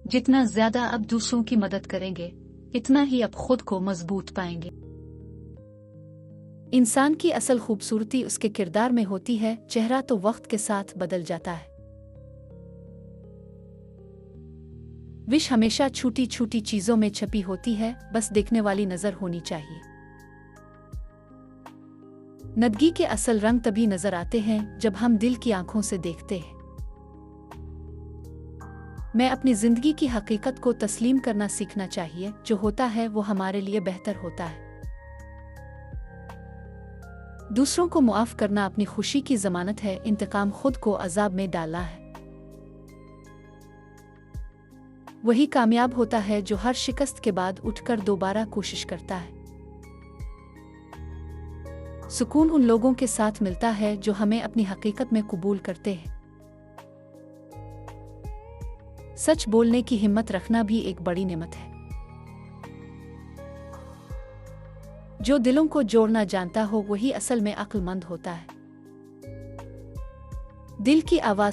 जितना ज्यादा आप दूसरों की मदद करेंगे, इतना ही आप खुद को मजबूत पाएंगे। इंसान की असल खूबसूरती उसके किरदार में होती है, चेहरा तो वक्त के साथ बदल जाता है। विश हमेशा छोटी छोटी चीजों में छपी होती है, बस देखने वाली नजर होनी चाहिए। नदगी के असल रंग तभी नजर आते हैं जब हम दिल की आंखों से देखते हैं। मैं अपनी जिंदगी की हकीकत को तस्लीम करना सीखना चाहिए, जो होता है वो हमारे लिए बेहतर होता है। दूसरों को मुआफ करना अपनी खुशी की जमानत है, इंतकाम खुद को अजाब में डालना है। वही कामयाब होता है जो हर शिकस्त के बाद उठकर दोबारा कोशिश करता है। सुकून उन लोगों के साथ मिलता है जो हमें अपनी हकीकत में कबूल करते हैं। सच बोलने की हिम्मत रखना भी एक बड़ी नेमत है। जो दिलों को जोड़ना जानता हो वही असल में अक्लमंद होता है। दिल की आवाज